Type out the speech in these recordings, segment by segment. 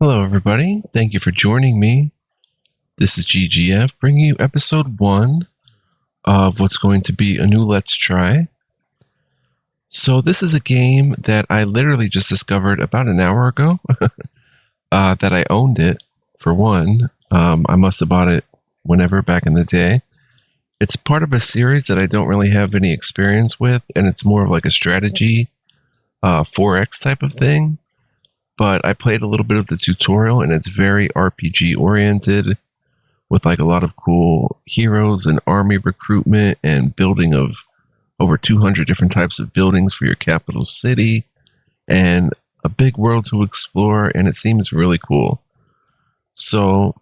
Hello, everybody. Thank you for joining me. This is GGF bringing you episode 1 of what's going to be a new Let's Try. So this is a game that I literally just discovered about an hour ago that I owned it for one. I must have bought it whenever back in the day. It's part of a series that I don't really have any experience with, and it's more of like a strategy 4X type of thing. But I played a little bit of the tutorial, and it's very RPG oriented with like a lot of cool heroes and army recruitment and building of over 200 different types of buildings for your capital city and a big world to explore, and it seems really cool. So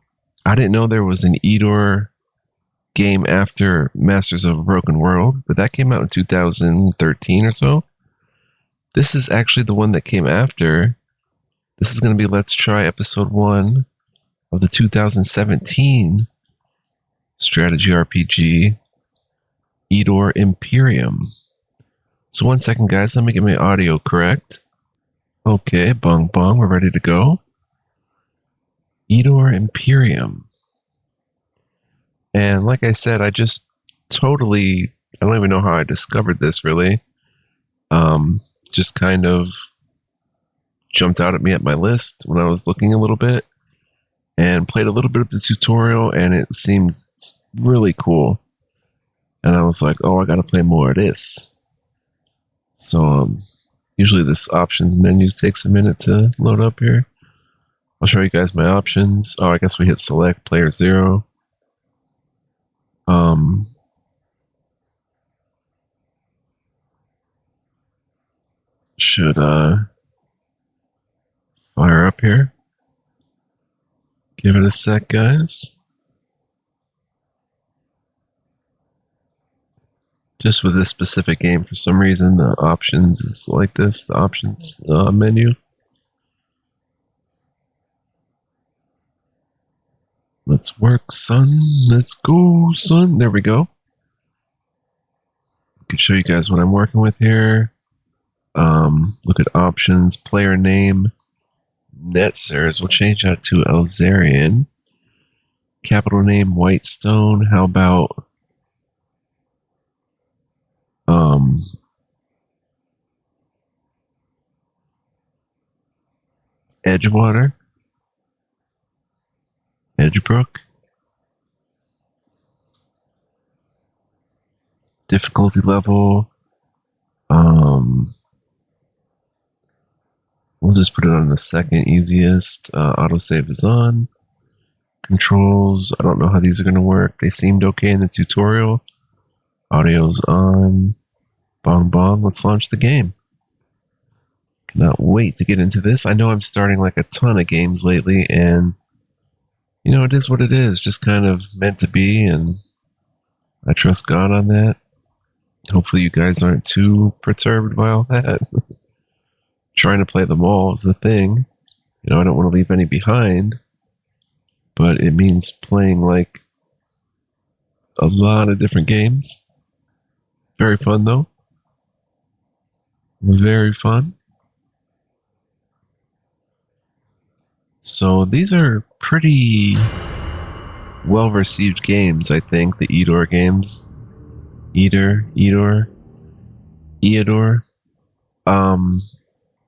I didn't know there was an Eador game after Masters of a Broken World, but that came out in 2013 or so. This is actually the one that came after. This is going to be Let's Try episode 1 of the 2017 strategy RPG Eador Imperium. So one second, guys. Let me get my audio correct. Okay, bong bong. We're ready to go. Eador Imperium. And like I said, I don't even know how I discovered this really. Just kind of jumped out at me at my list when I was looking a little bit and played a little bit of the tutorial, and it seemed really cool. And I was like, oh, I got to play more of this. So usually this options menu takes a minute to load up here. I'll show you guys my options. Oh, I guess we hit select player 0. Should fire up here. Give it a sec, guys. Just with this specific game, for some reason, the options is like this, the options menu. Let's work, son. Let's go, son. There we go. I can show you guys what I'm working with here. Look at options, player name, Netzers. We'll change that to Elzarian. Capital name, Whitestone. How about Edgewater? Edgebrook? Difficulty level. We'll just put it on the second easiest. Autosave is on. Controls, I don't know how these are going to work. They seemed okay in the tutorial. Audio's on. Bong bong, let's launch the game. Cannot wait to get into this. I know I'm starting like a ton of games lately, and you know, it is what it is. Just kind of meant to be, and I trust God on that. Hopefully you guys aren't too perturbed by all that. Trying to play them all is the thing. You know, I don't want to leave any behind, but it means playing like a lot of different games. Very fun though. Very fun. So these are pretty well received games, I think, the Eador games. Eador.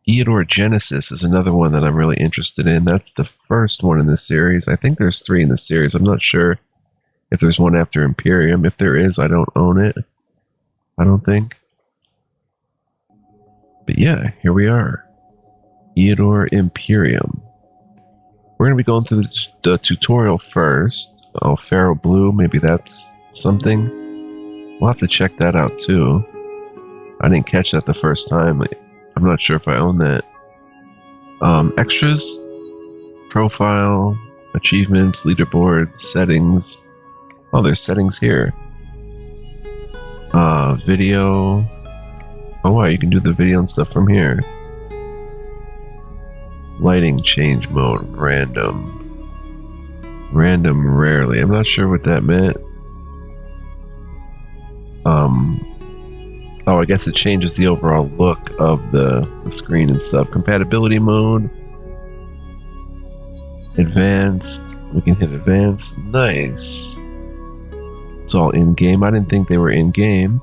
Eador Genesis is another one that I'm really interested in. That's the first one in this series. I think there's 3 in this series. I'm not sure if there's one after Imperium. If there is, I don't own it. I don't think. But yeah, here we are. Eador Imperium. We're going to be going through the tutorial first. Oh, Pharaoh Blue, maybe that's something. We'll have to check that out too. I didn't catch that the first time. I'm not sure if I own that. Extras, profile, achievements, leaderboard, settings. Oh, there's settings here. Video. Oh wow, you can do the video and stuff from here. Lighting change mode, random. Random rarely. I'm not sure what that meant. Oh, I guess it changes the overall look of the screen and stuff. Compatibility mode. Advanced. We can hit advanced. Nice. It's all in-game. I didn't think they were in-game.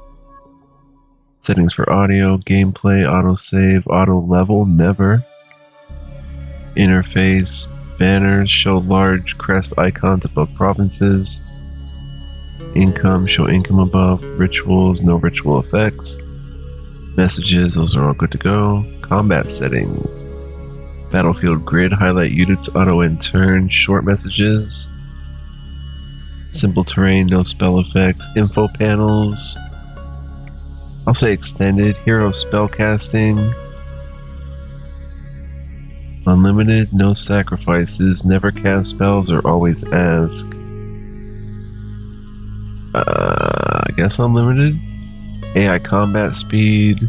Settings for audio, gameplay, autosave, auto-level, never. Interface, banners, show large crest icons above provinces. Income, show income above. Rituals, no ritual effects. Messages, those are all good to go. Combat settings. Battlefield grid, highlight units, auto end turn, short messages. Simple terrain, no spell effects. Info panels. I'll say extended. Hero spellcasting. Unlimited, no sacrifices. Never cast spells or always ask. I guess unlimited. AI combat speed.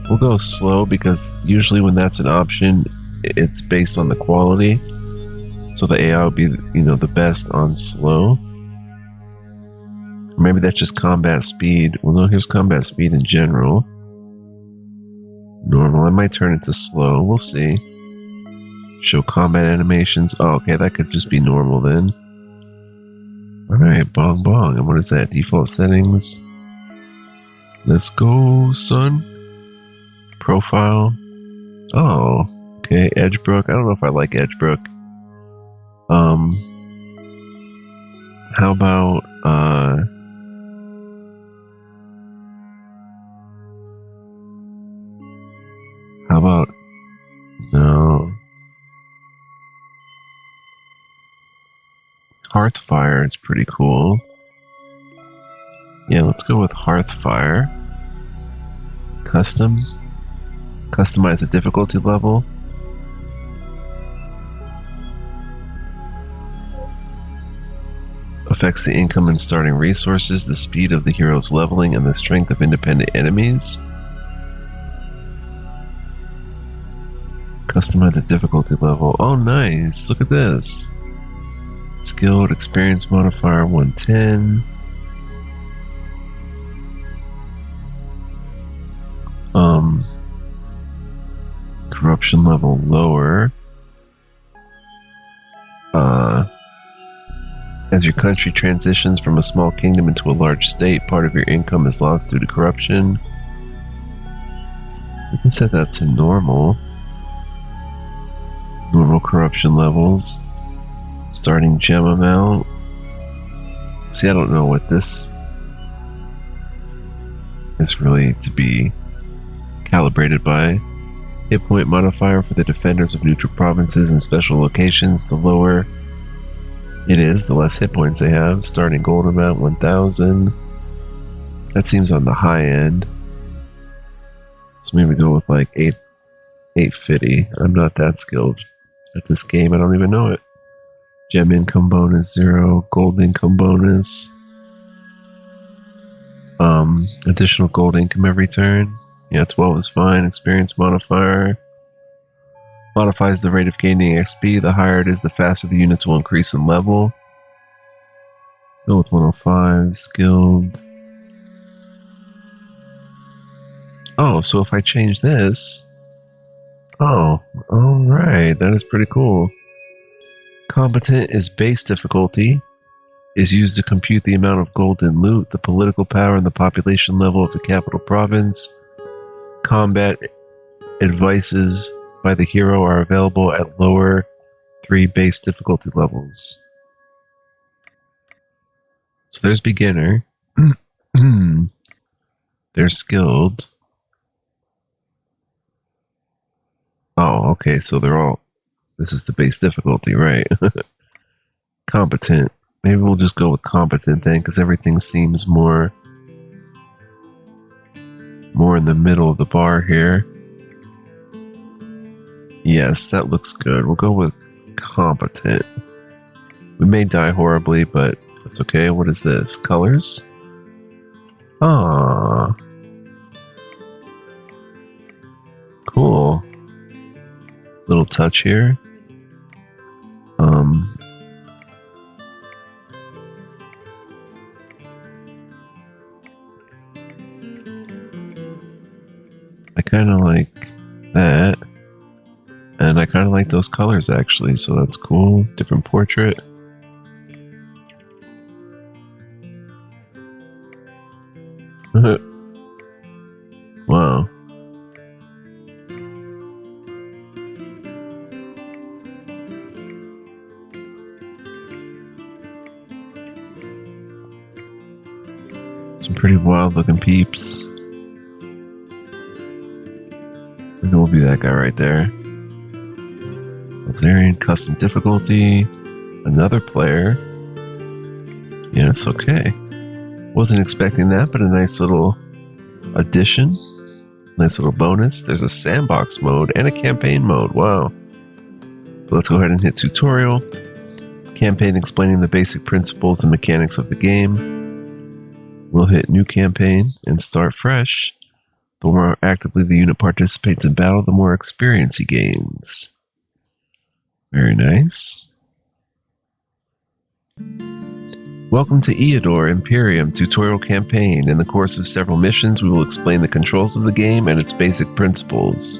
We'll go slow because usually when that's an option, it's based on the quality. So the AI will be, the best on slow. Or maybe that's just combat speed. Well, no, here's combat speed in general. Normal. I might turn it to slow. We'll see. Show combat animations. Oh, okay, that could just be normal then. Alright, bong bong. And what is that? Default settings. Let's go, son. Profile. Oh, okay. Edgebrook. I don't know if I like Edgebrook. How about no. Hearthfire is pretty cool. Yeah, let's go with Hearthfire. Custom. Customize the difficulty level. Affects the income and starting resources, the speed of the hero's leveling, and the strength of independent enemies. Customize the difficulty level. Oh, nice. Look at this. Skilled, experience modifier 110. Corruption level lower. As your country transitions from a small kingdom into a large state, part of your income is lost due to corruption. We can set that to normal. Normal corruption levels. Starting gem amount. See, I don't know what this is really to be calibrated by. Hit point modifier for the defenders of neutral provinces and special locations. The lower it is, the less hit points they have. Starting gold amount 1000. That seems on the high end. So maybe go with like 850. I'm not that skilled at this game. I don't even know it. Gem income bonus 0. Gold income bonus. Additional gold income every turn. Yeah, 12 is fine. Experience modifier. Modifies the rate of gaining XP. The higher it is, the faster the units will increase in level. Let's go with 105. Skilled. Oh, so if I change this... Oh, alright. That is pretty cool. Competent is base difficulty. Is used to compute the amount of gold in loot, the political power, and the population level of the capital province. Combat advices by the hero are available at lower 3 base difficulty levels. So there's beginner. There's skilled. Oh, okay, so they're all... This is the base difficulty, right? Competent. Maybe we'll just go with competent then, because everything seems more in the middle of the bar here. Yes, that looks good. We'll go with competent. We may die horribly, but that's okay. What is this? Colors? Ah, cool. Little touch here. I kind of like that. And And I kind of like those colors actually, so that's cool. Different portrait. Wow. Some pretty wild looking peeps. Maybe we'll be that guy right there. Lazarian custom difficulty. Another player. Yes, okay. Wasn't expecting that, but a nice little addition. Nice little bonus. There's a sandbox mode and a campaign mode. Wow. So let's go ahead and hit tutorial. Campaign explaining the basic principles and mechanics of the game. We'll hit new campaign and start fresh. The more actively the unit participates in battle, the more experience he gains. Very nice. Welcome to Eador, Imperium tutorial campaign. In the course of several missions, we will explain the controls of the game and its basic principles.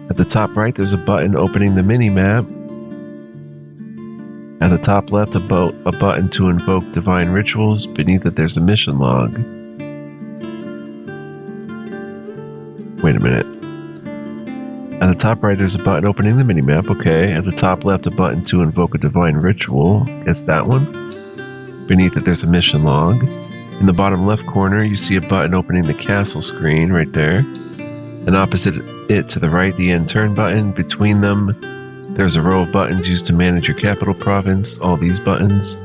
At the top right, there's a button opening the mini-map. At the top left, a button to invoke divine rituals. Beneath it, there's a mission log. Wait a minute. At the top right, there's a button opening the minimap. Okay. At the top left, a button to invoke a divine ritual. Guess that one. Beneath it, there's a mission log. In the bottom left corner, you see a button opening the castle screen right there. And opposite it to the right, the end turn button. Between them, there's a row of buttons used to manage your capital province. All these buttons.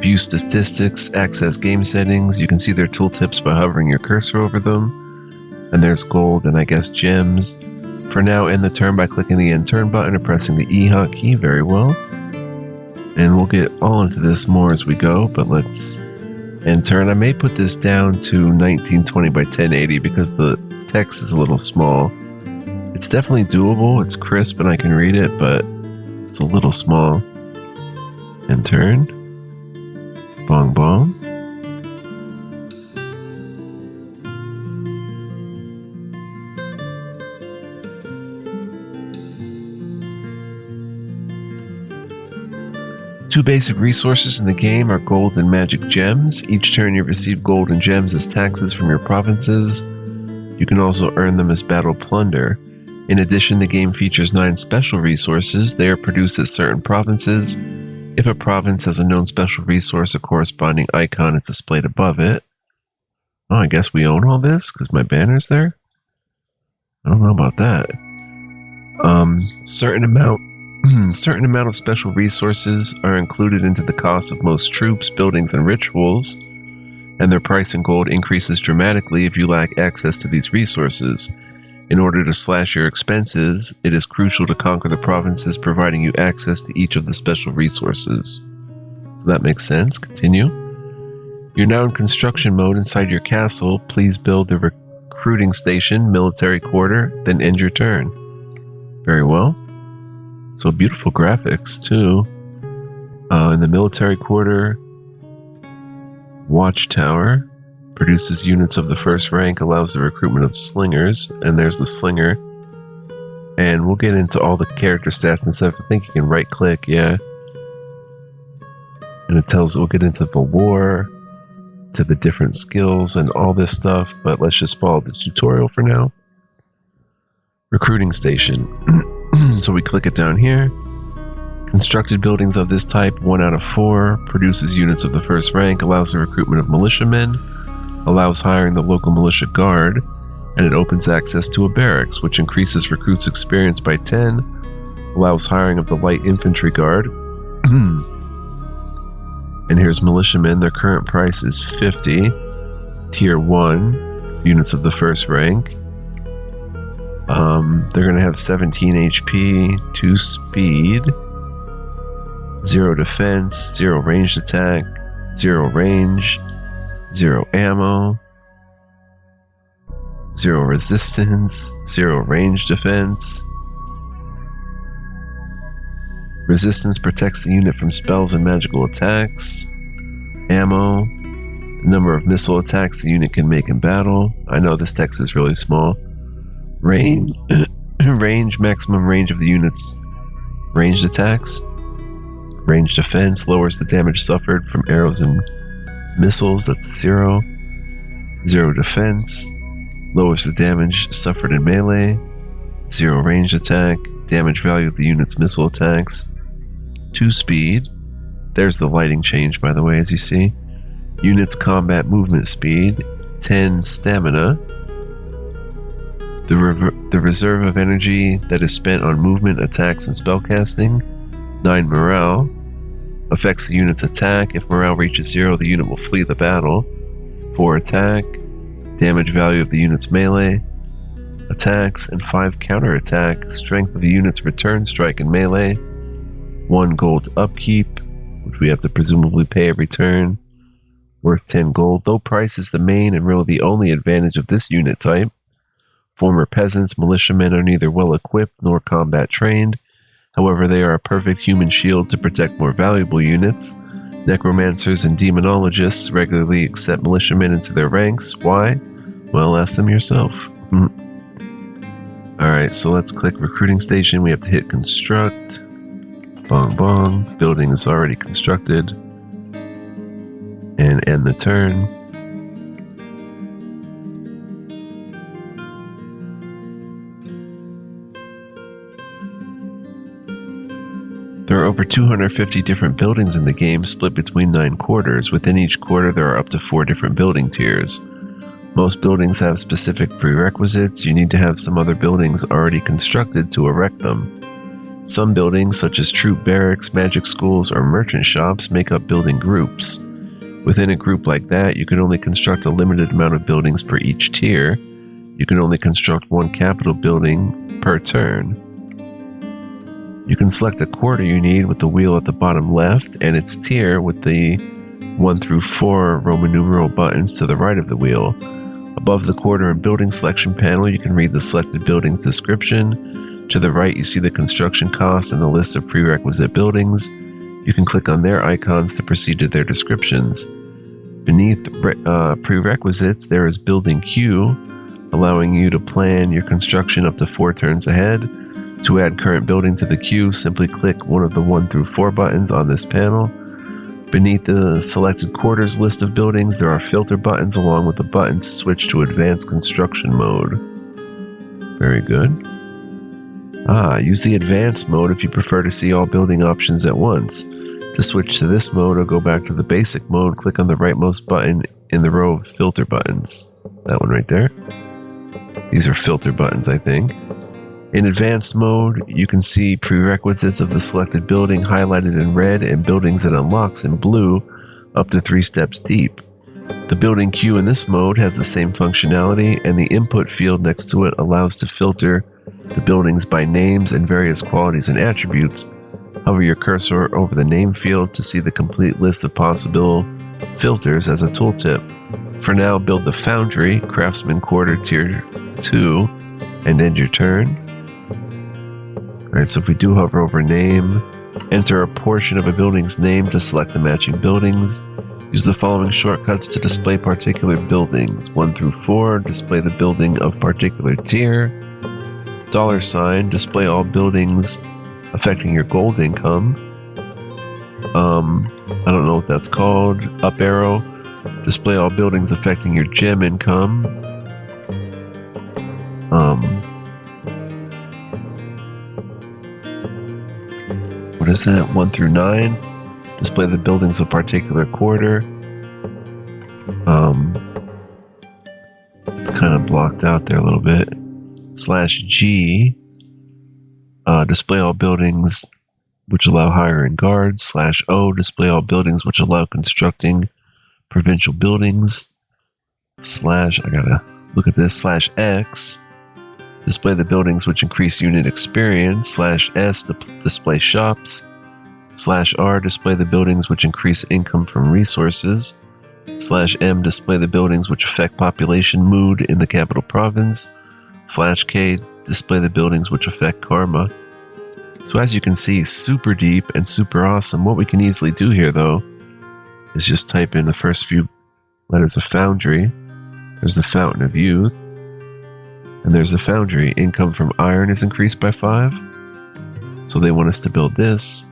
View statistics, access game settings. You can see their tooltips by hovering your cursor over them. And there's gold and I guess gems. For now, end the turn by clicking the end turn button or pressing the E hotkey. Very well. And we'll get all into this more as we go, but let's end turn. I may put this down to 1920 by 1080 because the text is a little small. It's definitely doable. It's crisp and I can read it, but it's a little small. End turn. Bong bong. Two basic resources in the game are gold and magic gems. Each turn you receive gold and gems as taxes from your provinces. You can also earn them as battle plunder. In addition, the game features 9 special resources. They are produced at certain provinces. If a province has a known special resource, a corresponding icon is displayed above it. Oh, I guess we own all this because my banner's there? I don't know about that. Certain amount of special resources are included into the cost of most troops, buildings, and rituals, and their price in gold increases dramatically if you lack access to these resources. In order to slash your expenses, it is crucial to conquer the provinces providing you access to each of the special resources. So that makes sense. Continue. You're now in construction mode inside your castle. Please build the recruiting station, military quarter, then end your turn. Very well. So beautiful graphics too. In the military quarter, watchtower produces units of the first rank, allows the recruitment of slingers, and there's the slinger. And we'll get into all the character stats and stuff. I think you can right click, yeah. And it tells, we'll get into the lore, to the different skills and all this stuff, but let's just follow the tutorial for now. Recruiting station. So we click it down here. Constructed buildings of this type, 1 out of 4, produces units of the first rank, allows the recruitment of militiamen, allows hiring the local militia guard, and it opens access to a barracks, which increases recruits' experience by 10, allows hiring of the light infantry guard. And here's militiamen. Their current price is 50. Tier 1, units of the first rank. They're going to have 17 HP, 2 speed, 0 defense, 0 ranged attack, 0 range, 0 ammo, 0 resistance, 0 range defense. Resistance protects the unit from spells and magical attacks. Ammo, the number of missile attacks the unit can make in battle. I know this text is really small. Range, Range, maximum range of the unit's ranged attacks. Range defense lowers the damage suffered from arrows and missiles. That's 0. 0 defense lowers the damage suffered in melee. 0 ranged attack. Damage value of the unit's missile attacks. 2 speed. There's the lighting change, by the way, as you see. Unit's combat movement speed. 10 stamina. The reserve of energy that is spent on movement, attacks, and spellcasting. 9 morale. Affects the unit's attack. If morale reaches 0, the unit will flee the battle. 4 attack. Damage value of the unit's melee attacks, and 5 counterattack. Strength of the unit's return strike and melee. 1 gold upkeep, which we have to presumably pay every turn. Worth 10 gold. Though price is the main and really the only advantage of this unit type. Former peasants, militiamen are neither well equipped nor combat trained. However, they are a perfect human shield to protect more valuable units. Necromancers and demonologists regularly accept militiamen into their ranks. Why? Well, ask them yourself. Alright, so let's click recruiting station. We have to hit construct. Bong bong. Building is already constructed. And end the turn. There are over 250 different buildings in the game, split between 9 quarters. Within each quarter, there are up to 4 different building tiers. Most buildings have specific prerequisites. You need to have some other buildings already constructed to erect them. Some buildings, such as troop barracks, magic schools, or merchant shops, make up building groups. Within a group like that, you can only construct a limited amount of buildings per each tier. You can only construct 1 capital building per turn. You can select a quarter you need with the wheel at the bottom left, and its tier with the 1 through 4 Roman numeral buttons to the right of the wheel. Above the quarter and building selection panel, you can read the selected building's description. To the right, you see the construction costs and the list of prerequisite buildings. You can click on their icons to proceed to their descriptions. Beneath prerequisites, there is building queue, allowing you to plan your construction up to 4 turns ahead. To add current building to the queue, simply click one of the 1 through 4 buttons on this panel. Beneath the selected quarters list of buildings, there are filter buttons along with the button to switch to advanced construction mode. Very good. Use the advanced mode if you prefer to see all building options at once. To switch to this mode or go back to the basic mode, click on the rightmost button in the row of filter buttons. That one right there. These are filter buttons, I think. In advanced mode, you can see prerequisites of the selected building highlighted in red and buildings it unlocks in blue up to 3 steps deep. The building queue in this mode has the same functionality, and the input field next to it allows to filter the buildings by names and various qualities and attributes. Hover your cursor over the name field to see the complete list of possible filters as a tooltip. For now, build the Foundry, Craftsman Quarter Tier 2, and end your turn. Alright, so if we do hover over name, enter a portion of a building's name to select the matching buildings. Use the following shortcuts to display particular buildings. 1 through 4, display the building of particular tier. $, display all buildings affecting your gold income. I don't know what that's called. Up arrow, display all buildings affecting your gem income. What is that? 1 through 9. Display the buildings of particular quarter. It's kind of blocked out there a little bit. /G. Display all buildings which allow hiring guards. /O. Display all buildings which allow constructing provincial buildings. I gotta look at this. /X. Display the buildings which increase unit experience. /S. Display shops. /R. Display the buildings which increase income from resources. /M. Display the buildings which affect population mood in the capital province. /K. Display the buildings which affect karma. So as you can see, super deep and super awesome. What we can easily do here though is just type in the first few letters of Foundry. There's the Fountain of Youth. And there's the foundry. Income from iron is increased by 5. So they want us to build this.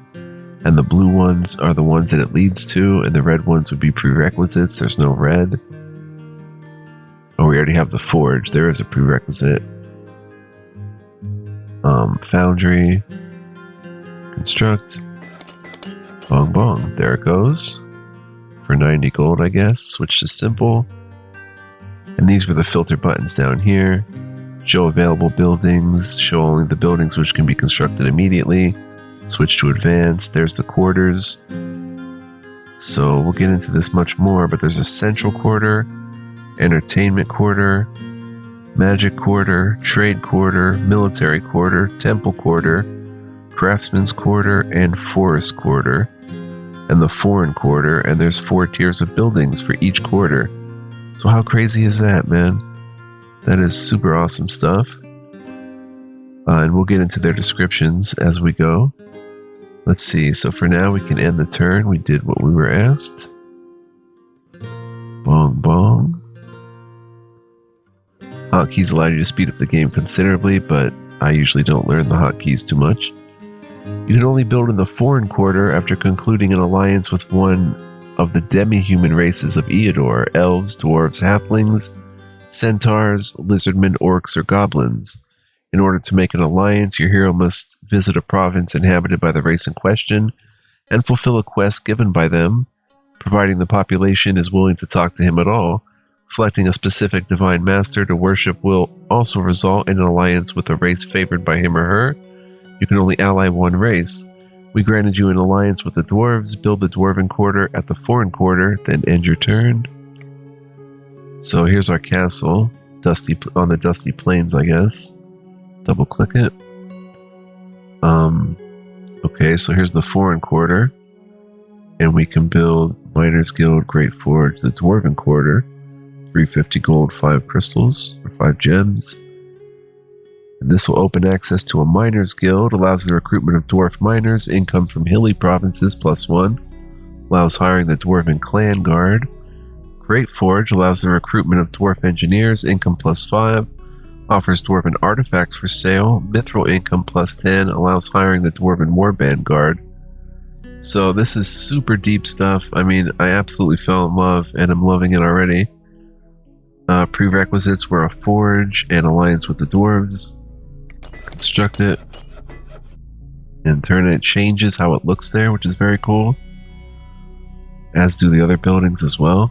And the blue ones are the ones that it leads to, and the red ones would be prerequisites. There's no red. Oh, we already have the forge. There is a prerequisite. Foundry. Construct. Bong bong. There it goes. For 90 gold, I guess. Switch to simple. And these were the filter buttons down here. Show available buildings. Show only the buildings which can be constructed immediately. Switch to advanced. There's the quarters. So we'll get into this much more, but there's a central quarter, entertainment quarter, magic quarter, trade quarter, military quarter, temple quarter, craftsman's quarter, and forest quarter, and the foreign quarter, and there's 4 tiers of buildings for each quarter. So how crazy is that, man? That is super awesome stuff. And we'll get into their descriptions as we go. Let's see, so for now we can end the turn. We did what we were asked. Bong bong. Hotkeys allow you to speed up the game considerably, but I usually don't learn the hotkeys too much. You can only build in the foreign quarter after concluding an alliance with one of the demi-human races of Eador: elves, dwarves, halflings, centaurs, lizardmen, orcs, or goblins. In order to make an alliance, your hero must visit a province inhabited by the race in question and fulfill a quest given by them, providing the population is willing to talk to him at all. Selecting a specific divine master to worship will also result in an alliance with a race favored by him or her. You can only ally one race. We granted you an alliance with the dwarves. Build the dwarven quarter at the foreign quarter, then end your turn. So here's our castle, on the dusty plains, I guess. Double click it. Okay, so here's the foreign quarter, and we can build Miners Guild, Great Forge, the Dwarven Quarter, 350 gold, 5 crystals, or 5 gems. And this will open access to a Miners Guild, allows the recruitment of dwarf miners, income from hilly provinces +1, allows hiring the Dwarven Clan Guard. Great Forge allows the recruitment of dwarf engineers, income +5, offers dwarven artifacts for sale. Mithril income +10 allows hiring the Dwarven Warband Guard. So this is super deep stuff. I mean, I absolutely fell in love, and I'm loving it already. Prerequisites were a forge and alliance with the dwarves. Construct it and turn it. It changes how it looks there, which is very cool, as do the other buildings as well.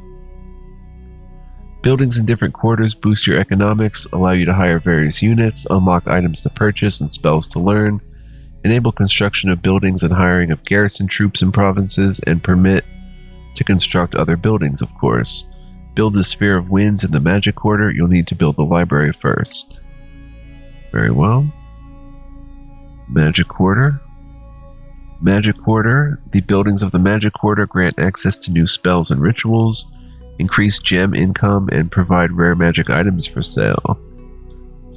Buildings in different quarters boost your economics, allow you to hire various units, unlock items to purchase and spells to learn, enable construction of buildings and hiring of garrison troops in provinces, and permit to construct other buildings, of course. Build the Sphere of Winds in the Magic Quarter. You'll need to build the library first. Very well. Magic Quarter. Magic Quarter. The buildings of the Magic Quarter grant access to new spells and rituals, increase gem income, and provide rare magic items for sale.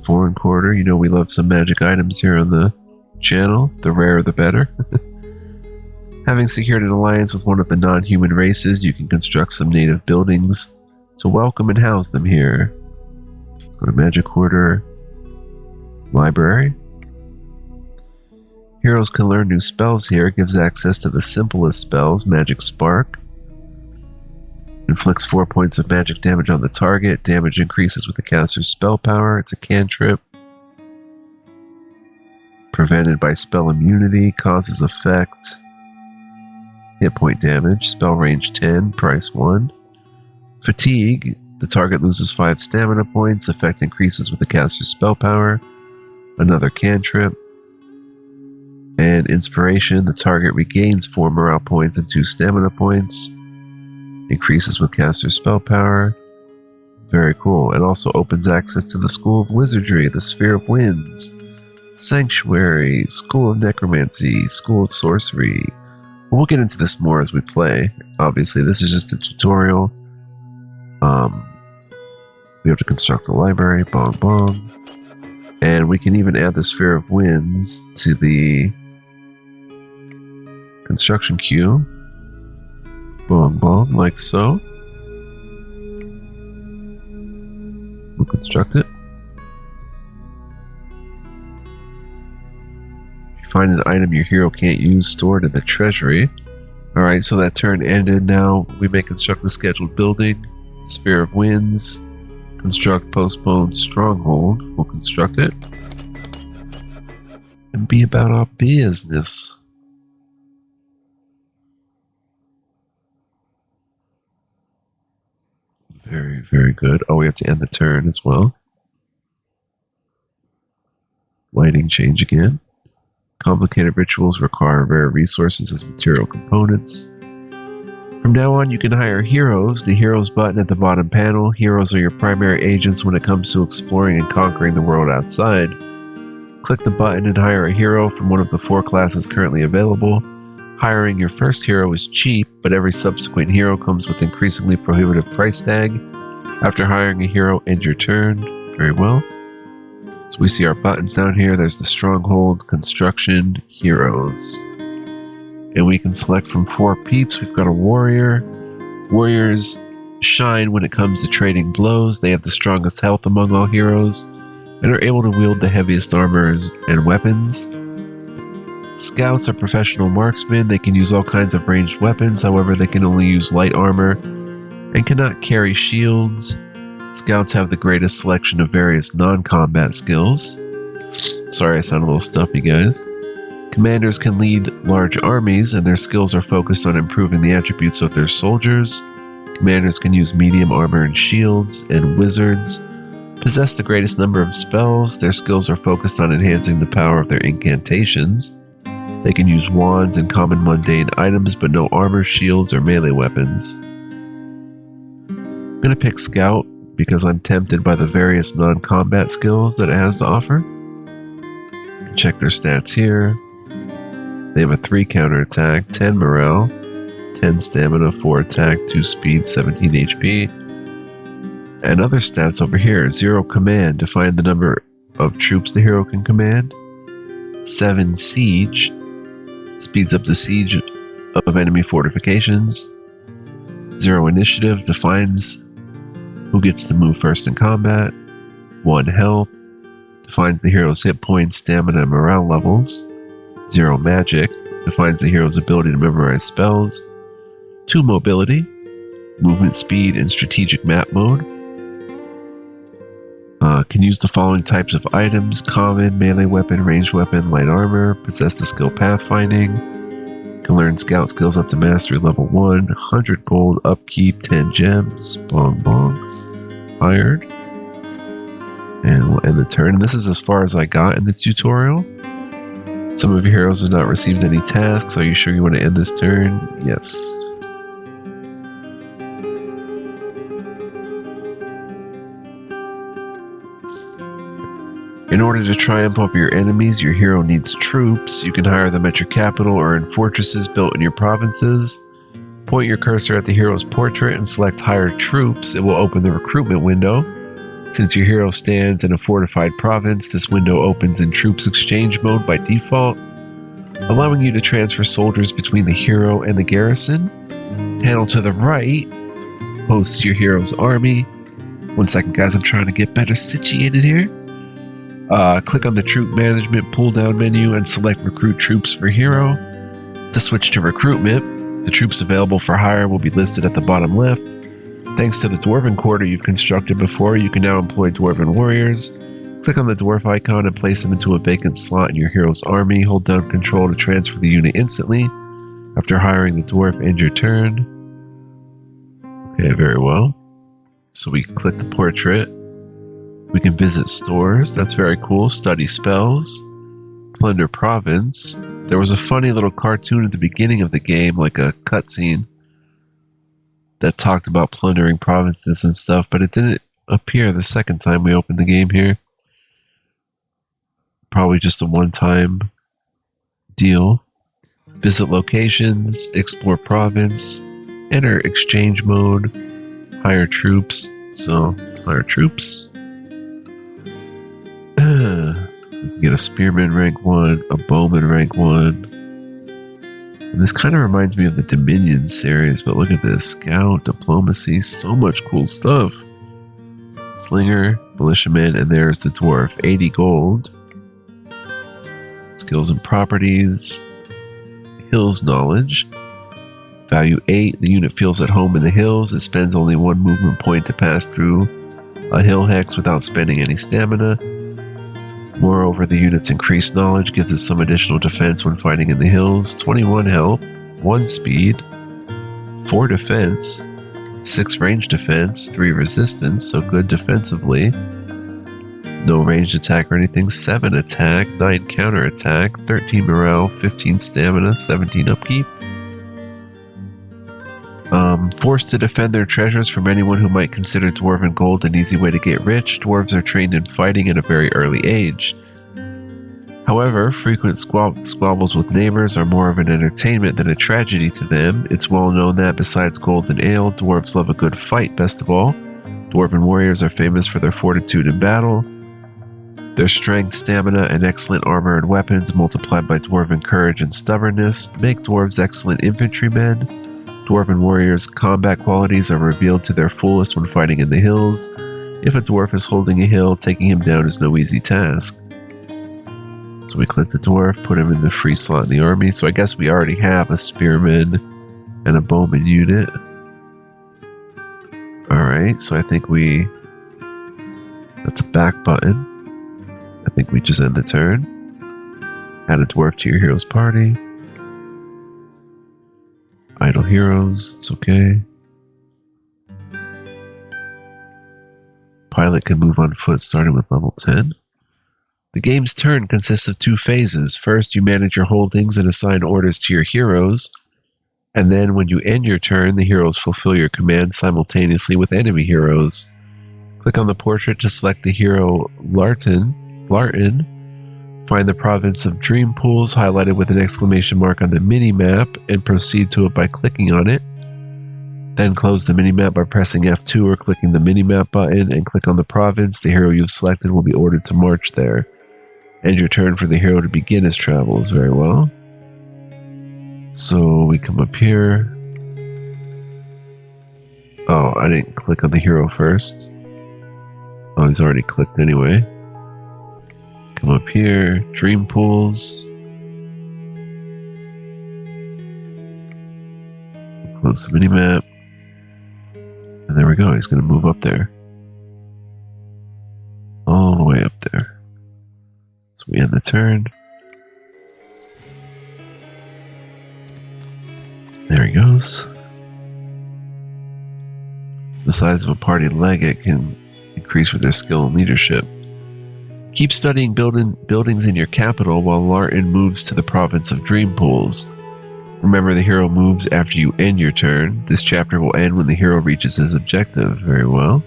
Foreign Quarter, you know we love some magic items here on the channel. The rarer the better. Having secured an alliance with one of the non-human races, you can construct some native buildings to welcome and house them here. Let's go to Magic Quarter. Library. Heroes can learn new spells here. It gives access to the simplest spells. Magic Spark. Inflicts 4 points of magic damage on the target. Damage increases with the caster's spell power. It's a cantrip. Prevented by spell immunity. Causes effect. Hit point damage. Spell range 10. Price 1. Fatigue. The target loses 5 stamina points. Effect increases with the caster's spell power. Another cantrip. And Inspiration. The target regains 4 morale points and 2 stamina points. Increases with caster's spell power. Very cool. It also opens access to the School of Wizardry, the Sphere of Winds, Sanctuary, School of Necromancy, School of Sorcery. We'll get into this more as we play. Obviously, this is just a tutorial. We have to construct the library. Bong bong. And we can even add the Sphere of Winds to the construction queue. Bong bong, like so. We'll construct it. Find an item your hero can't use stored in the treasury. Alright, so that turn ended. Now we may construct the scheduled building. Sphere of Winds. Construct postponed stronghold. We'll construct it. And be about our business. Very, very good. Oh, we have to end the turn as well. Lighting change again. Complicated rituals require rare resources as material components. From now on, you can hire heroes. The heroes button at the bottom panel. Heroes are your primary agents when it comes to exploring and conquering the world outside. Click the button and hire a hero from one of the 4 classes currently available. Hiring your first hero is cheap, but every subsequent hero comes with increasingly prohibitive price tag. After hiring a hero, end your turn. Very well. So we see our buttons down here. There's the stronghold, construction, heroes. And we can select from 4 peeps. We've got a warrior. Warriors shine when it comes to trading blows. They have the strongest health among all heroes and are able to wield the heaviest armors and weapons. Scouts are professional marksmen. They can use all kinds of ranged weapons. However, they can only use light armor and cannot carry shields. Scouts have the greatest selection of various non-combat skills. Sorry, I sound a little stuffy, guys. Commanders can lead large armies, and their skills are focused on improving the attributes of their soldiers. Commanders can use medium armor and shields, and wizards possess the greatest number of spells. Their skills are focused on enhancing the power of their incantations. They can use wands and common mundane items, but no armor, shields, or melee weapons. I'm going to pick Scout because I'm tempted by the various non-combat skills that it has to offer. Check their stats here. They have a 3 counterattack, 10 morale, 10 stamina, 4 attack, 2 speed, 17 HP. And other stats over here. 0 command, define the number of troops the hero can command. 7 siege, speeds up the siege of enemy fortifications. 0 initiative, defines who gets to move first in combat. 1 health, defines the hero's hit points, stamina, and morale levels. 0 magic, defines the hero's ability to memorize spells. 2 mobility, movement speed, and strategic map mode. Can use the following types of items: common, melee weapon, ranged weapon, light armor, possess the skill pathfinding. Can learn scout skills up to mastery level 1, 100 gold, upkeep, 10 gems, bong bong. Hired. And we'll end the turn. And this is as far as I got in the tutorial. Some of your heroes have not received any tasks. Are you sure you want to end this turn? Yes. In order to triumph over your enemies, your hero needs troops. You can hire them at your capital or in fortresses built in your provinces. Point your cursor at the hero's portrait and select Hire Troops. It will open the recruitment window. Since your hero stands in a fortified province, this window opens in Troops Exchange mode by default, allowing you to transfer soldiers between the hero and the garrison. Panel to the right hosts your hero's army. 1 second, guys, I'm trying to get better situated here. Click on the Troop Management pull-down menu and select Recruit Troops for Hero. To switch to recruitment, the troops available for hire will be listed at the bottom left. Thanks to the Dwarven Quarter you've constructed before, you can now employ Dwarven Warriors. Click on the dwarf icon and place them into a vacant slot in your hero's army. Hold down Control to transfer the unit instantly. After hiring the dwarf, end your turn. Okay, very well. So we click the portrait. We can visit stores. That's very cool. Study spells. Plunder province. There was a funny little cartoon at the beginning of the game, like a cutscene, that talked about plundering provinces and stuff, but it didn't appear the second time we opened the game here. Probably just a one-time deal. Visit locations, explore province, enter exchange mode, hire troops. So, let's hire troops. We can get a spearman rank 1, a bowman rank 1. And this kind of reminds me of the Dominion series, but look at this. Scout, diplomacy, so much cool stuff. Slinger, militiaman, and there's the dwarf. 80 gold. Let's skills and properties. Hills knowledge. Value 8. The unit feels at home in the hills. It spends only 1 movement point to pass through a hill hex without spending any stamina. Moreover, the unit's increased knowledge gives it some additional defense when fighting in the hills. 21 health, 1 speed, 4 defense, 6 range defense, 3 resistance, so good defensively. No ranged attack or anything. 7 attack, 9 counter attack, 13 morale, 15 stamina, 17 upkeep. Forced to defend their treasures from anyone who might consider dwarven gold an easy way to get rich. Dwarves are trained in fighting at a very early age. However, frequent squabbles with neighbors are more of an entertainment than a tragedy to them. It's well known that besides gold and ale, dwarves love a good fight best of all. Dwarven warriors are famous for their fortitude in battle. Their strength, stamina, and excellent armor and weapons, multiplied by dwarven courage and stubbornness, make dwarves excellent infantrymen. Dwarven warriors' combat qualities are revealed to their fullest when fighting in the hills. If a dwarf is holding a hill, taking him down is no easy task. So we click the dwarf, put him in the free slot in the army. So I guess we already have a spearman and a bowman unit. Alright, so I think that's a back button. I think we just end the turn. Add a dwarf to your hero's party. Idle heroes, it's okay. Pilot can move on foot starting with level 10. The game's turn consists of 2 phases. First, you manage your holdings and assign orders to your heroes. And then when you end your turn, the heroes fulfill your commands simultaneously with enemy heroes. Click on the portrait to select the hero Lartin. Find the province of Dream Pools highlighted with an exclamation mark on the mini-map and proceed to it by clicking on it. Then close the mini-map by pressing F2 or clicking the mini-map button and click on the province. The hero you've selected will be ordered to march there. End your turn for the hero to begin his travels. Very well. So we come up here. Oh, I didn't click on the hero first. Oh, he's already clicked anyway. Come up here, Dream Pools. Close the minimap. And there we go, he's going to move up there. All the way up there. So we end the turn. There he goes. The size of a party legate can increase with their skill and leadership. Keep studying buildings in your capital while Lartin moves to the province of Dream Pools. Remember, the hero moves after you end your turn. This chapter will end when the hero reaches his objective. Very well.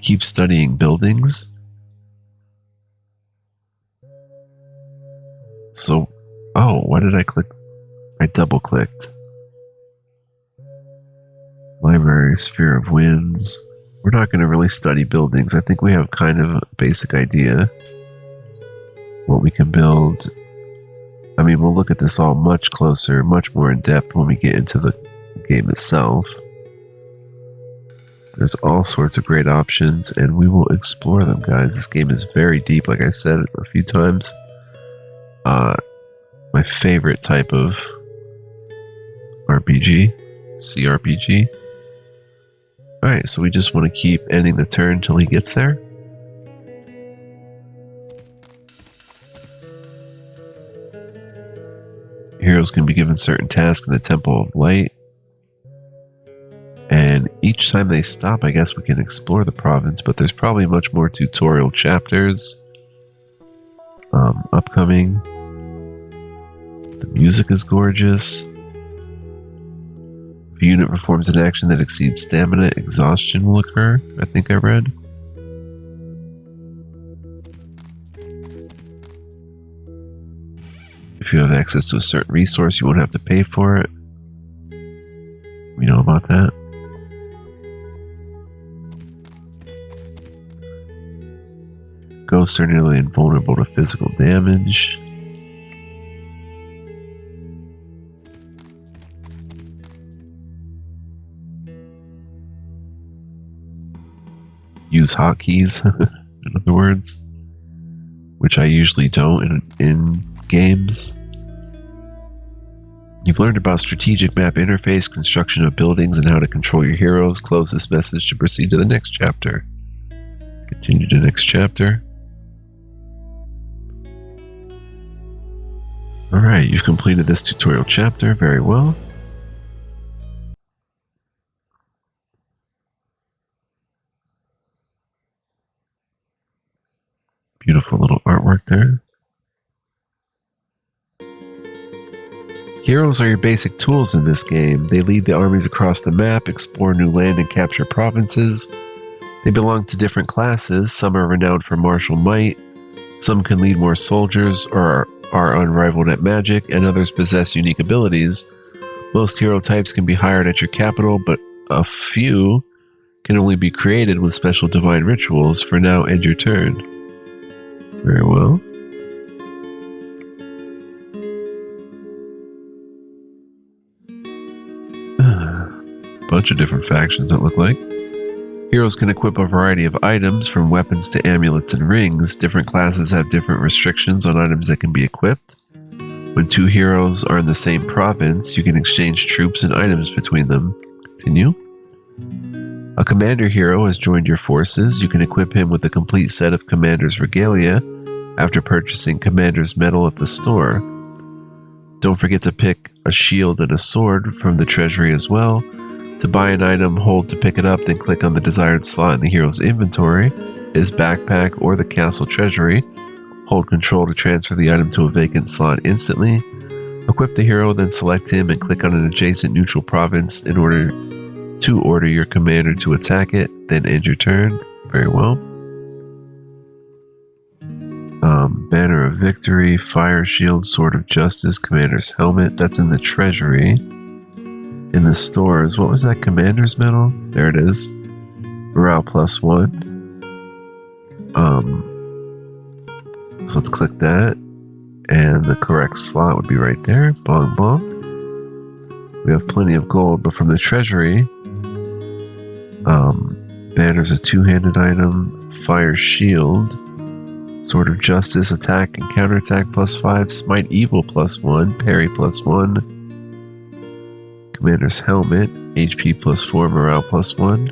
Keep studying buildings. So, oh, why did I click? I double clicked. Library, Sphere of Winds. We're not going to really study buildings. I think we have kind of a basic idea what we can build. I mean, we'll look at this all much closer, much more in depth when we get into the game itself. There's all sorts of great options, and we will explore them, guys. This game is very deep, like I said a few times. My favorite type of RPG, CRPG. Alright, so we just want to keep ending the turn until he gets there. Heroes can be given certain tasks in the Temple of Light. And each time they stop, I guess we can explore the province, but there's probably much more tutorial chapters upcoming. The music is gorgeous. If a unit performs an action that exceeds stamina, exhaustion will occur, I think I read. If you have access to a certain resource, you won't have to pay for it. We know about that. Ghosts are nearly invulnerable to physical damage. Use hotkeys, in other words. which I usually don't in games. You've learned about strategic map interface, construction of buildings, and how to control your heroes. Close this message to proceed to the next chapter. Continue to the next chapter. Alright, you've completed this tutorial chapter. Very well. Beautiful little artwork there. Heroes are your basic tools in this game. They lead the armies across the map, explore new land, and capture provinces. They belong to different classes. Some are renowned for martial might. Some can lead more soldiers or are unrivaled at magic, and others possess unique abilities. Most hero types can be hired at your capital, but a few can only be created with special divine rituals. For now, end your turn. Very well. Bunch of different factions that look like. Heroes can equip a variety of items, from weapons to amulets and rings. Different classes have different restrictions on items that can be equipped. When two heroes are in the same province, you can exchange troops and items between them. Continue. A commander hero has joined your forces. You can equip him with a complete set of commander's regalia after purchasing commander's medal at the store. Don't forget to pick a shield and a sword from the treasury as well. To buy an item, hold to pick it up, then click on the desired slot in the hero's inventory, his backpack, or the castle treasury. Hold control to transfer the item to a vacant slot instantly. Equip the hero, then select him and click on an adjacent neutral province in order to order your commander to attack it, then end your turn. Very well. Banner of Victory, Fire Shield, Sword of Justice, Commander's Helmet. That's in the treasury. In the stores, what was that commander's medal? There it is. Morale +1. So let's click that. And the correct slot would be right there. Bong bong. We have plenty of gold, but from the treasury, banner's a two-handed item. Fire Shield. Sword of Justice, attack and counterattack +5. Smite Evil +1. Parry +1. Commander's Helmet, HP +4, Morale +1.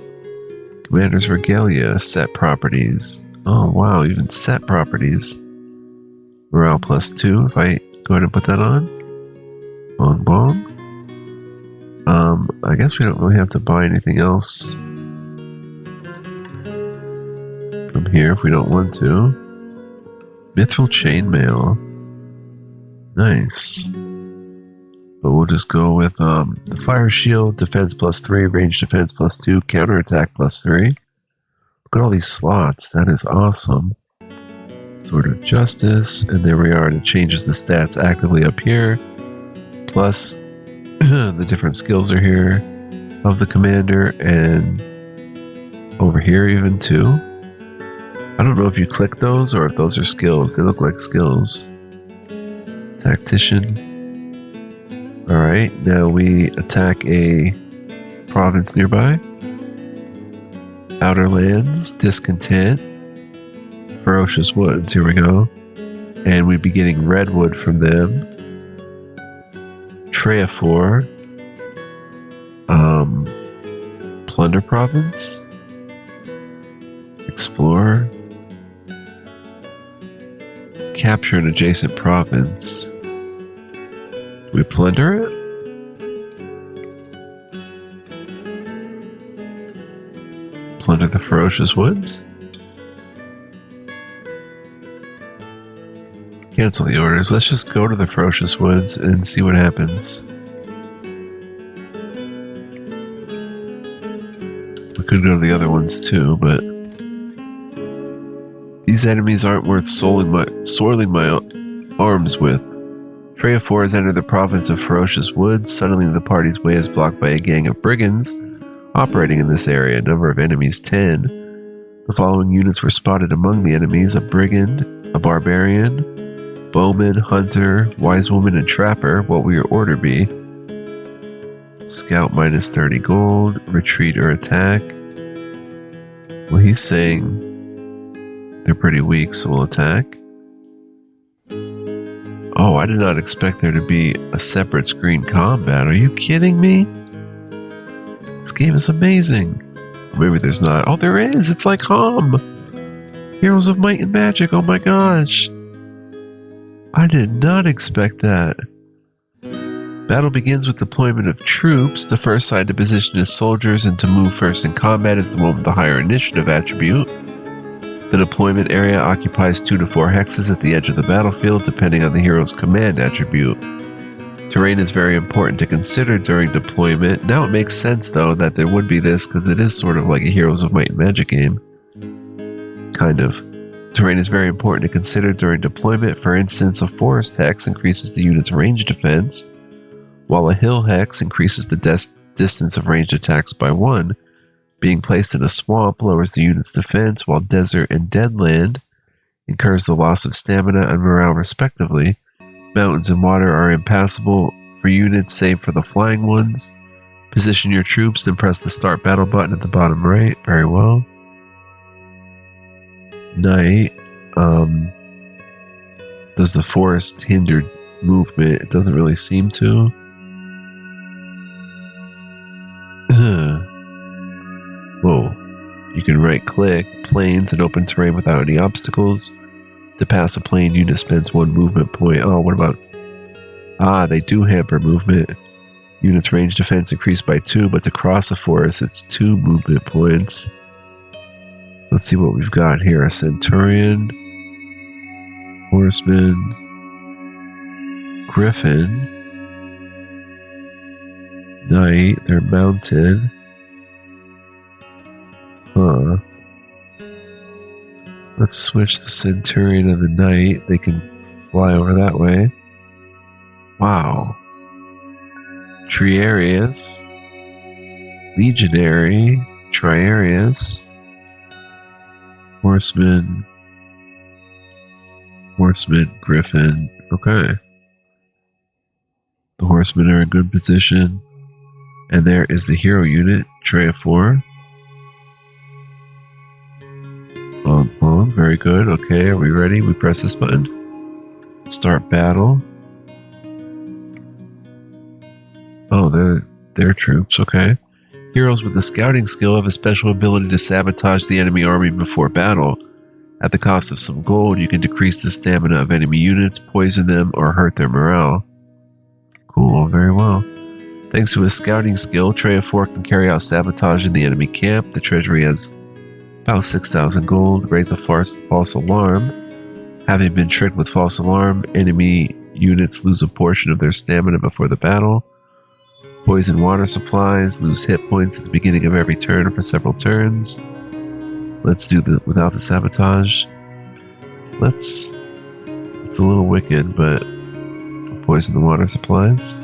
Commander's Regalia, set properties. Oh wow, even set properties. Morale +2, if I go ahead and put that on. Bong bong. I guess we don't really have to buy anything else from here if we don't want to. Mithril Chainmail. Nice. But we'll just go with the Fire Shield, defense +3, range defense +2, counterattack +3. Look at all these slots. That is awesome. Sword of Justice, and there we are. And it changes the stats actively up here. Plus, the different skills are here of the commander, and over here even too. I don't know if you click those or if those are skills. They look like skills. Tactician. Alright, now we attack a province nearby. Outer Lands, Discontent, Ferocious Woods, here we go. And we'd be getting redwood from them. Treafor, Plunder Province, Explore, capture an adjacent province. We plunder it? Plunder the Ferocious Woods? Cancel the orders. Let's just go to the Ferocious Woods and see what happens. We could go to the other ones too, but these enemies aren't worth soiling my arms with. Treafor has entered the province of Ferocious Woods. Suddenly the party's way is blocked by a gang of brigands operating in this area. Number of enemies 10. The following units were spotted among the enemies: a brigand, a barbarian, bowman, hunter, wise woman, and trapper. What will your order be? Scout -30 gold, retreat or attack. Well, he's saying they're pretty weak, so we'll attack. Oh, I did not expect there to be a separate screen combat. Are you kidding me? This game is amazing. Maybe there's not. Oh, there is. It's like Hum. Heroes of Might and Magic. Oh my gosh. I did not expect that. Battle begins with deployment of troops. The first side to position is soldiers, and to move first in combat is the one with the higher initiative attribute. The deployment area occupies 2 to 4 hexes at the edge of the battlefield, depending on the hero's command attribute. Terrain is very important to consider during deployment. Now it makes sense, though, that there would be this, because it is sort of like a Heroes of Might and Magic game. Kind of. Terrain is very important to consider during deployment. For instance, a forest hex increases the unit's range defense, while a hill hex increases the distance of ranged attacks by 1. Being placed in a swamp lowers the unit's defense, while desert and deadland incurs the loss of stamina and morale respectively. Mountains and water are impassable for units save for the flying ones. Position your troops, then press the start battle button at the bottom right. Very well. Night. Does the forest hinder movement? It doesn't really seem to. Whoa. You can right click plains and open terrain without any obstacles. To pass a plane, unit spends 1 movement point. Oh, what about... they do hamper movement. Unit's range defense increased by 2, but to cross a forest, it's 2 movement points. Let's see what we've got here. A centurion, horseman, griffin, knight. They're mounted. Let's switch the centurion and the knight. They can fly over that way. Wow. Triarius, legionary, Triarius, horseman, griffin. Okay. The horsemen are in good position. And there is the hero unit, Treafor. Very good. Okay, are we ready? We press this button. Start battle. Oh, they're troops. Okay. Heroes with the scouting skill have a special ability to sabotage the enemy army before battle. At the cost of some gold, you can decrease the stamina of enemy units, poison them, or hurt their morale. Cool, very well. Thanks to his scouting skill, Treafor can carry out sabotage in the enemy camp. The treasury has about 6,000 gold. Raise a false alarm. Having been tricked with false alarm, enemy units lose a portion of their stamina before the battle. Poison water supplies. Lose hit points at the beginning of every turn for several turns. Let's do the without the sabotage. It's a little wicked, but poison the water supplies.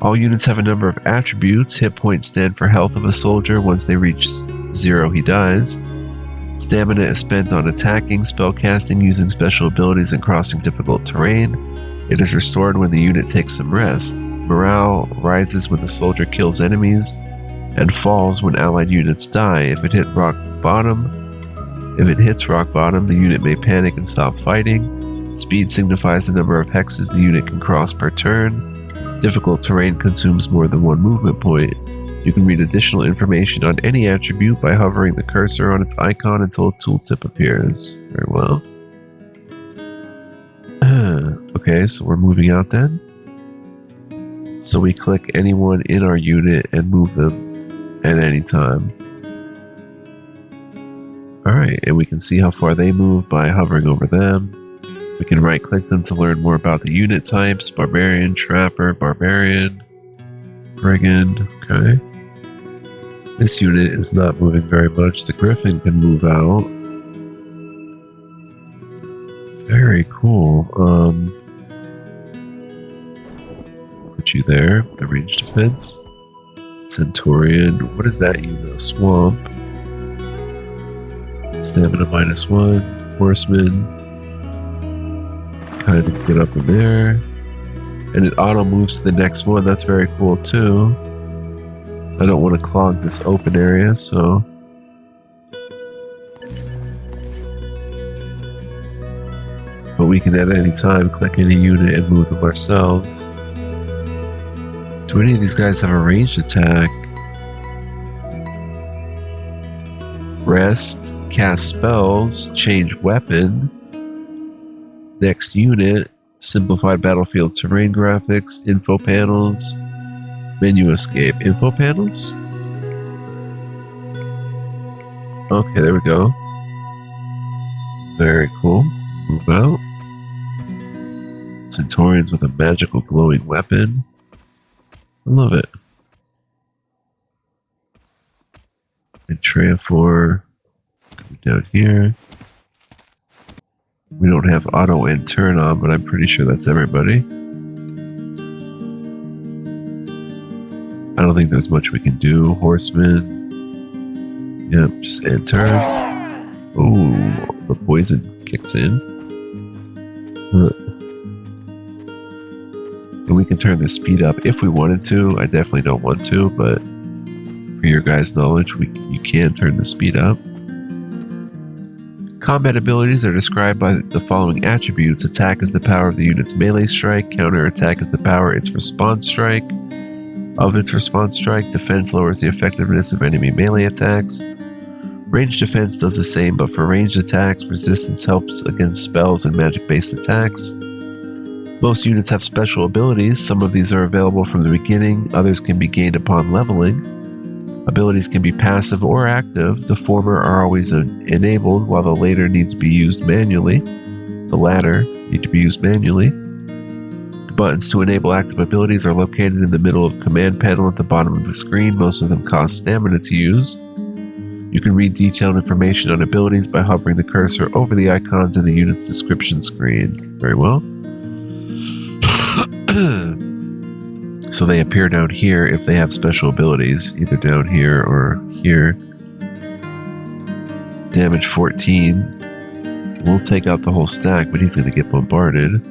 All units have a number of attributes. Hit points stand for health of a soldier. Once they reach 0, he dies. Stamina is spent on attacking, spellcasting, using special abilities, and crossing difficult terrain. It is restored when the unit takes some rest. Morale rises when the soldier kills enemies and falls when allied units die. If it hits rock bottom, the unit may panic and stop fighting. Speed signifies the number of hexes the unit can cross per turn. Difficult terrain consumes more than 1 movement point. You can read additional information on any attribute by hovering the cursor on its icon until a tooltip appears. Very well. Okay, so we're moving out then. So we click anyone in our unit and move them at any time. Alright, and we can see how far they move by hovering over them. We can right click them to learn more about the unit types. Barbarian, Trapper, Barbarian, Brigand. Okay. This unit is not moving very much. The Griffin can move out. Very cool. Put you there. The range defense. Centurion. What is that unit? A swamp. Stamina -1. Horseman. Kind of get up in there. And it auto moves to the next one. That's very cool too. I don't want to clog this open area, so... but we can at any time click any unit and move them ourselves. Do any of these guys have a ranged attack? Rest, cast spells, change weapon, next unit, simplified battlefield terrain graphics, info panels, menu escape. Info panels? Okay, there we go. Very cool. Move out. Centaurians with a magical glowing weapon. I love it. And Tranfor down here. We don't have auto and turn on, but I'm pretty sure that's everybody. I don't think there's much we can do. Horseman. Yep, just end turn. Oh, the poison kicks in. And we can turn the speed up if we wanted to. I definitely don't want to, but for your guys' knowledge, you can turn the speed up. Combat abilities are described by the following attributes. Attack is the power of the unit's melee strike. Counter attack is the power of its response strike. Defense lowers the effectiveness of enemy melee attacks. Ranged defense does the same, but for ranged attacks, resistance helps against spells and magic-based attacks. Most units have special abilities. Some of these are available from the beginning, others can be gained upon leveling. Abilities can be passive or active. The former are always enabled, while the latter need to be used manually. The buttons to enable active abilities are located in the middle of the command panel at the bottom of the screen. Most of them cost stamina to use. You can read detailed information on abilities by hovering the cursor over the icons in the unit's description screen. Very well. So they appear down here if they have special abilities, either down here or here. Damage 14. We'll take out the whole stack, but he's going to get bombarded.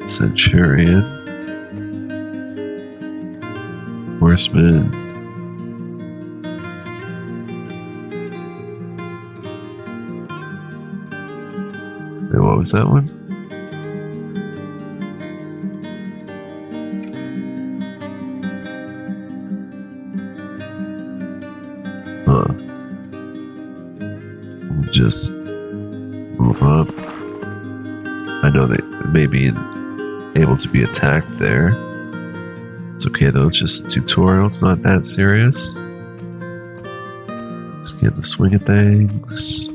Centurion. Horseman. Wait, what was that one? We'll just move up. I know they may be able to be attacked there. It's okay though, it's just a tutorial, it's not that serious. Let's get the swing of things.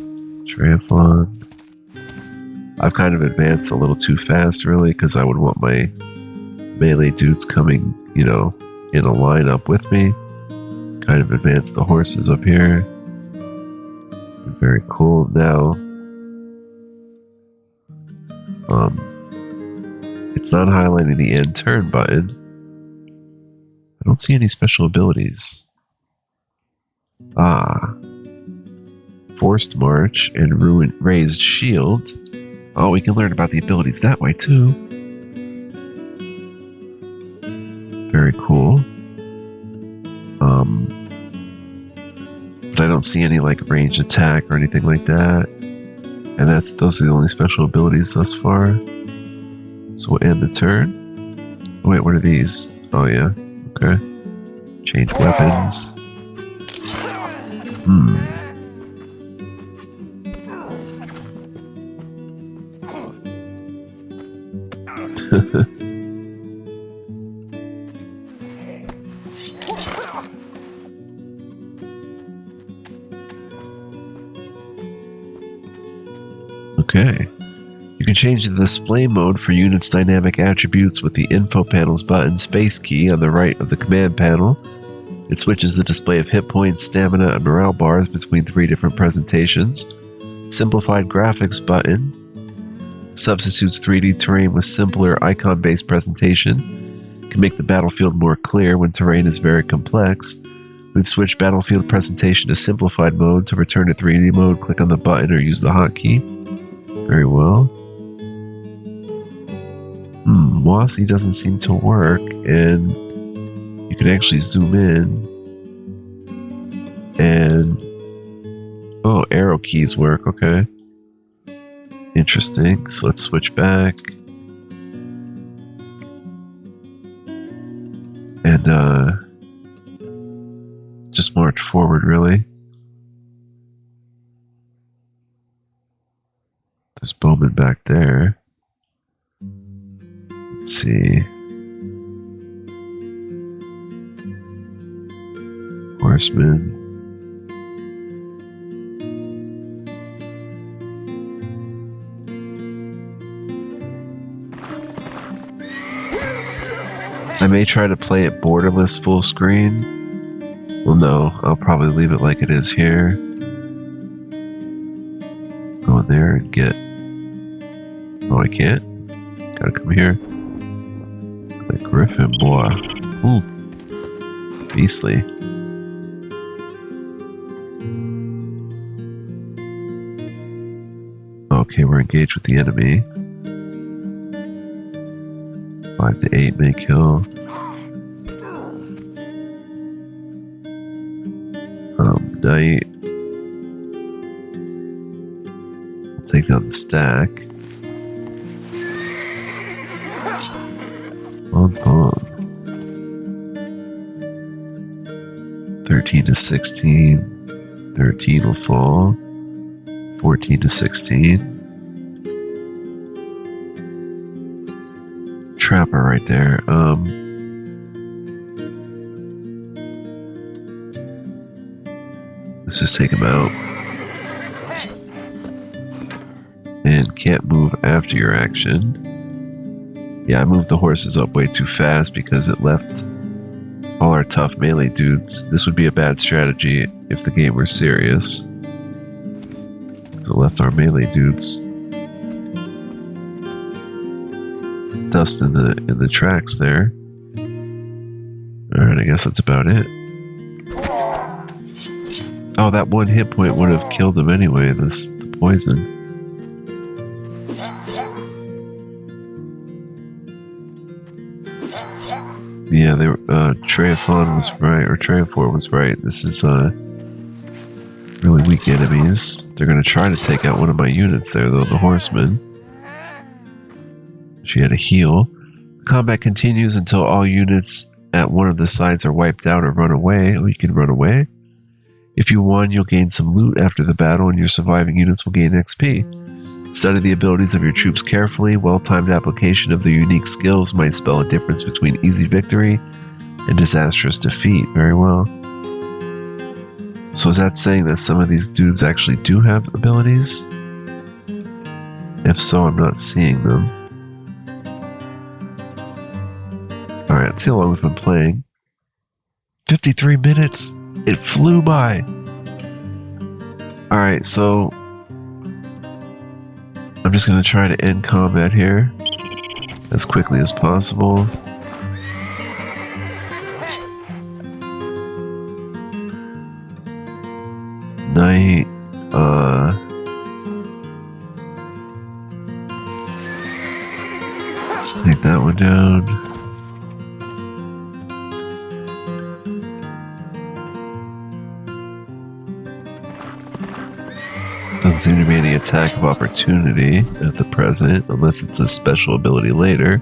Triathlon. I've kind of advanced a little too fast really, because I would want my melee dudes coming, in a lineup with me. Kind of advanced the horses up here. Very cool. Now, it's not highlighting the end turn button. I don't see any special abilities. Forced March and Raised Shield. Oh, we can learn about the abilities that way too. Very cool. But I don't see any ranged attack or anything like that. And those are the only special abilities thus far. So we'll end the turn. Oh, wait, what are these? Oh yeah, okay. Change weapons. Okay. You can change the display mode for units' dynamic attributes with the Info Panels button space key on the right of the command panel. It switches the display of hit points, stamina, and morale bars between 3 different presentations. Simplified Graphics button substitutes 3D terrain with simpler icon-based presentation. Can make the battlefield more clear when terrain is very complex. We've switched battlefield presentation to simplified mode. To return to 3D mode, click on the button or use the hotkey. Very well. Mossy doesn't seem to work, and you can actually zoom in. Oh, arrow keys work. Okay. Interesting. So let's switch back. And just march forward, really. There's Bowman back there. Let's see. Horseman. I may try to play it borderless full screen. Well, no, I'll probably leave it like it is here. Go in there and get... Oh, I can't? Gotta come here. The Griffin, boy. Ooh. Beastly. Okay, we're engaged with the enemy. 5 to 8 may kill. Knight. We'll take down the stack. Pom. 13 to 16. 13 will fall. 14 to 16. Trapper right there. Let's just take him out. And can't move after your action. Yeah, I moved the horses up way too fast because it left all our tough melee dudes. This would be a bad strategy if the game were serious. Because it left our melee dudes dust in the tracks there. Alright, I guess that's about it. Oh, that one hit point would have killed him anyway, the poison. Yeah, they were, Treophon was right, or Treophor was right. This is, really weak enemies. They're gonna try to take out one of my units there, though, the horseman. She had a heal. Combat continues until all units at one of the sides are wiped out or run away. Oh, you can run away. If you won, you'll gain some loot after the battle, and your surviving units will gain XP. Study the abilities of your troops carefully. Well-timed application of their unique skills might spell a difference between easy victory and disastrous defeat. Very well. So is that saying that some of these dudes actually do have abilities? If so, I'm not seeing them. Alright, let's see how long we've been playing. 53 minutes! It flew by! Alright, so I'm just going to try to end combat here as quickly as possible. Knight, take that one down. Doesn't seem to be any attack of opportunity at the present, unless it's a special ability later.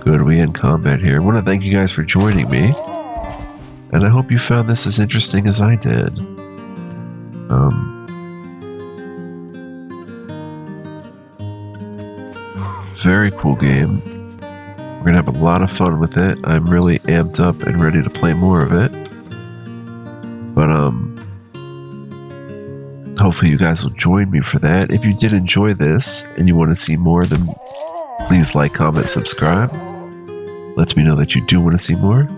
Good, we end combat here. I want to thank you guys for joining me, and I hope you found this as interesting as I did. Very cool game. We're gonna have a lot of fun with it. I'm really amped up and ready to play more of it. But hopefully you guys will join me for that. If you did enjoy this and you want to see more, then please like, comment, subscribe. Lets me know that you do want to see more.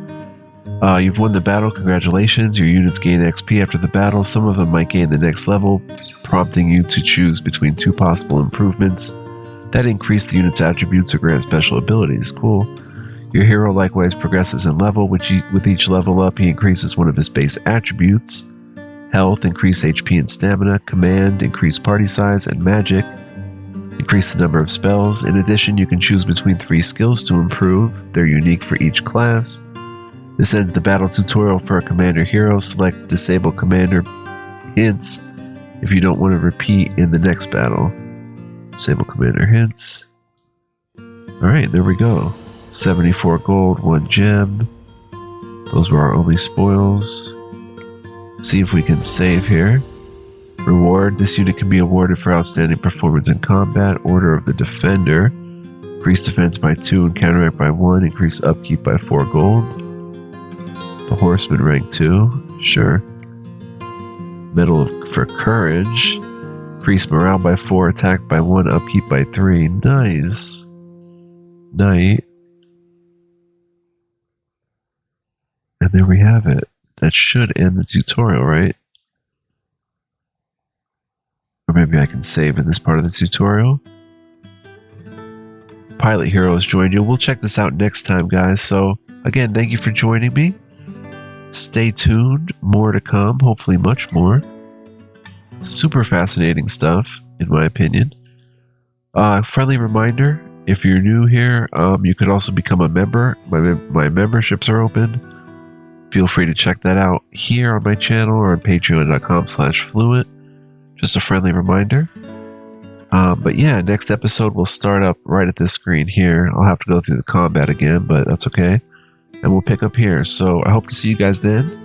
You've won the battle. Congratulations. Your units gain XP after the battle. Some of them might gain the next level, prompting you to choose between two possible improvements that increase the unit's attributes or grant special abilities. Cool. Your hero likewise progresses in level. With each level up, he increases one of his base attributes. Health, increase HP and stamina. Command, increase party size. And magic, increase the number of spells. In addition, you can choose between 3 skills to improve. They're unique for each class. This ends the battle tutorial for a commander hero. Select disable commander hints if you don't want to repeat in the next battle. Disable commander hints. Alright, there we go. 74 gold, 1 gem. Those were our only spoils. Let's see if we can save here. Reward. This unit can be awarded for outstanding performance in combat. Order of the Defender. Increase defense by 2 and counteract by 1. Increase upkeep by 4 gold. The Horseman rank 2. Sure. Medal for Courage. Increase morale by 4. Attack by 1. Upkeep by 3. Nice. Knight. And there we have it. That should end the tutorial, right? Or maybe I can save in this part of the tutorial. Pilot Hero has joined you. We'll check this out next time, guys. So, again, thank you for joining me. Stay tuned. More to come. Hopefully much more. Super fascinating stuff, in my opinion. Friendly reminder, if you're new here, you could also become a member. My memberships are open. Feel free to check that out here on my channel or on patreon.com/fluent. Just a friendly reminder. But yeah, next episode will start up right at this screen here. I'll have to go through the combat again, but that's okay. And we'll pick up here. So I hope to see you guys then.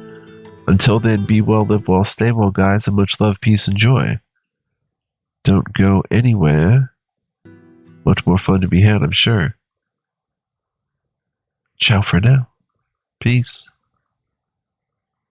Until then, be well, live well, stay well, guys, and much love, peace, and joy. Don't go anywhere. Much more fun to be had, I'm sure. Ciao for now. Peace.